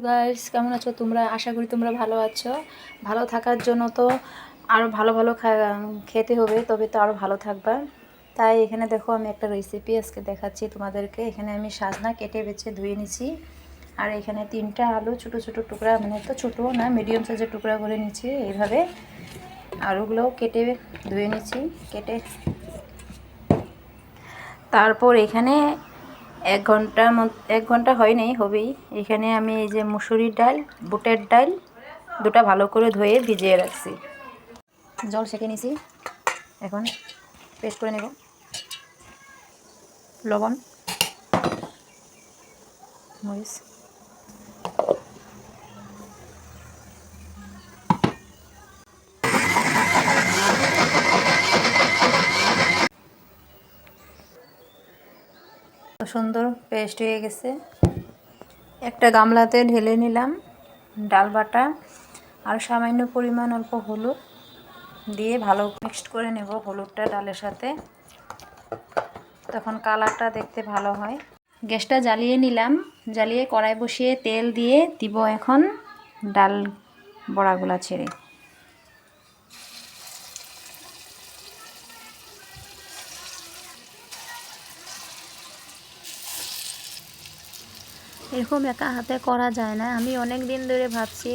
Guys, কেমন আছো তোমরা? আশা করি তোমরা ভালো আছো। ভালো থাকার জন্য তো আরও ভালো ভালো খেতে হবে, তবে তো আরও ভালো থাকবা। তাই এখানে দেখো আমি একটা রেসিপি আজকে দেখাচ্ছি তোমাদেরকে। এখানে আমি সাজনা কেটে বেছে ধুয়ে নিছি। আর এখানে 3টা আলু ছোট ছোট টুকরা, মানে তো ছোটো না, মিডিয়াম সাইজের টুকরা করে নিচ্ছি এইভাবে। আলুগুলোও কেটে ধুয়ে নিচ্ছি। তারপর এখানে 1 ঘন্টা হয়নি, হবেই। এখানে আমি এই যে মুসুরির ডাল, বুটের ডাল দুটা ভালো করে ধুয়ে ভিজিয়ে রাখছি। জল সেঁকে নিছি, এখন পেস্ট করে নেব। লবণ, মরিচ, সুন্দর পেস্ট হয়ে গেছে। একটা গামলাতে ঢেলে নিলাম ডাল বাটা, আর সামান্য পরিমাণ অল্প হলুদ দিয়ে ভালো মিক্সড করে নেব হলুদটা ডালের সাথে, তখন কালারটা দেখতে ভালো হয়। গ্যাসটা জ্বালিয়ে নিলাম, জ্বালিয়ে কড়াই বসিয়ে তেল দিয়ে দিব এখন ডাল বড়াগুলা ছেড়ে। এরকম একা হাতে করা যায় না। আমি অনেক দিন ধরে ভাবছি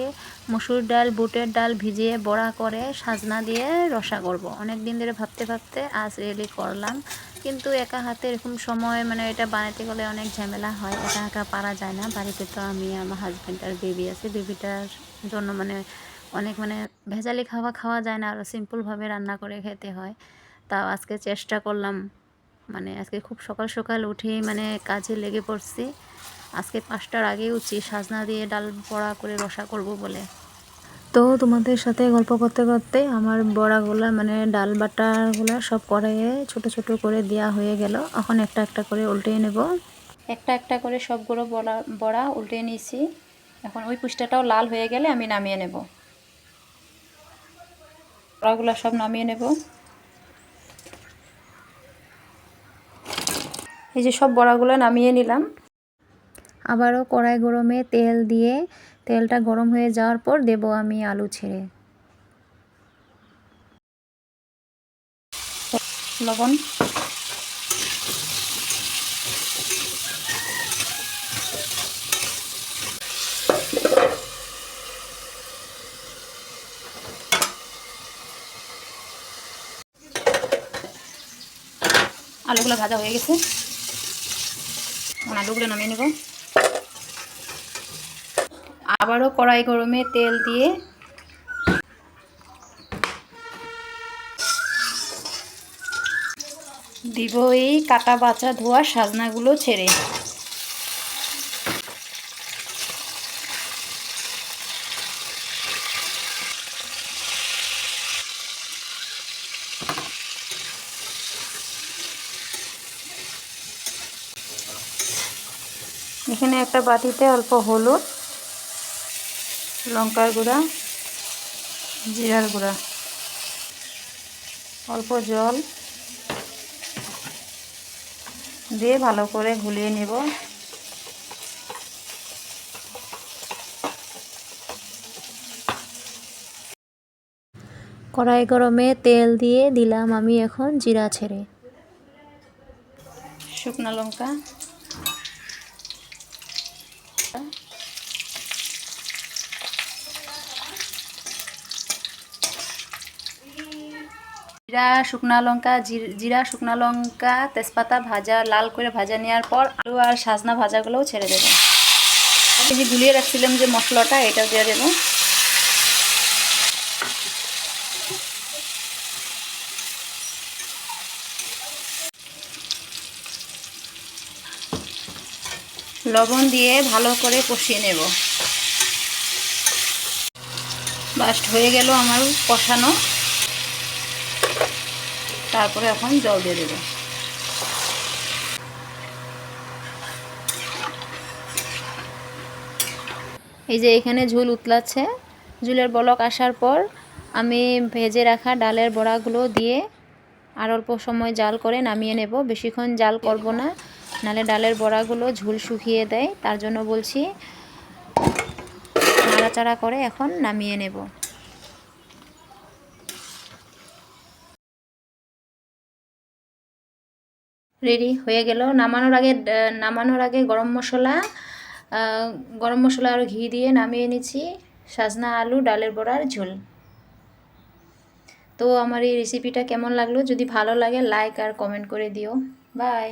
মসুর ডাল, বুটের ডাল ভিজিয়ে বড়া করে সাজনা দিয়ে রসা করব। অনেক দিন ধরে ভাবতে ভাবতে আজ রেডি করলাম। কিন্তু একা হাতে এরকম সময়, মানে এটা বানাতে গেলে অনেক ঝামেলা হয়, একা একা পারা যায় না। বাড়িতে তো আমি, আমার হাজব্যান্ড আর বেবি আছে। বেবিটার জন্য অনেক ভেজালি খাওয়া যায় না, আরও সিম্পলভাবে রান্না করে খেতে হয়। তাও আজকে চেষ্টা করলাম, আজকে খুব সকাল সকাল উঠে কাজে লেগে পড়ছি। আজকে 5টার আগে উঠছি সাজনা দিয়ে ডাল বড়া করে রসা করব বলে। তো তোমাদের সাথে গল্প করতে করতে আমার বড়াগুলা, ডাল বাটাগুলা সব কড়াইয়ে ছোট ছোট করে দেওয়া হয়ে গেল। এখন একটা একটা করে উল্টে নেব। একটা একটা করে সবগুলো বড়া উল্টে নিয়েছি। এখন ওই পুষ্টাটাও লাল হয়ে গেলে আমি নামিয়ে নেব। বড়াগুলা সব নামিয়ে নেব। এই যে সব বড়াগুলো নামিয়ে নিলাম। আবারও কড়াই গরমে তেল দিয়ে, তেলটা গরম হয়ে যাওয়ার পর দেব আমি আলু ছেড়ে। লবণ, আলুগুলো ভাজা হয়ে গেছে, আলুগুলো নামিয়ে নেব। আবারও কড়াই গরমে তেল দিয়ে দিব এই কাটা বাছা ধোয়া সাজনাগুলো ছেড়ে। এখানে একটা বাটিতে অল্প হলুদ, লঙ্কার গুঁড়া, জিরার গুঁড়া, অল্প জল দিয়ে ভালো করে গুলিয়ে নেব। কড়াই গরমে তেল দিয়ে দিলাম আমি এখন জিরা ছেড়ে, শুকনো লঙ্কা, জিরা শুকনা লঙ্কা তেজপাতা ভাজা, লাল করে ভাজা নেওয়ার পর আলু আর সাজনা ভাজাগুলোও ছেড়ে দেবো। এই যে গুলিয়ে রাখছিলাম যে মশলাটা, এটাও দিয়ে দেবো। লবণ দিয়ে ভালো করে কষিয়ে নেব। বাস হয়ে গেল আমার কষানো। তারপরে এখন জল দিয়ে দেব। এই যে এখানে ঝোল উতলাচ্ছে। ঝোলের বলক আসার পর আমি ভেজে রাখা ডালের বড়াগুলো দিয়ে আর অল্প সময় জাল করে নামিয়ে নেব। বেশিক্ষণ জাল করব না, নাহলে ডালের বড়াগুলো ঝোল শুকিয়ে দেয়, তার জন্য বলছি। নাড়াচাড়া করে এখন নামিয়ে নেব। রেডি হয়ে গেল। নামানোর আগে গরম মশলা আর ঘি দিয়ে নামিয়ে নিচ্ছি সাজনা আলু ডালের বড়ার ঝোল। তো আমার এই রেসিপিটা কেমন লাগলো, যদি ভালো লাগে লাইক আর কমেন্ট করে দিও। বাই।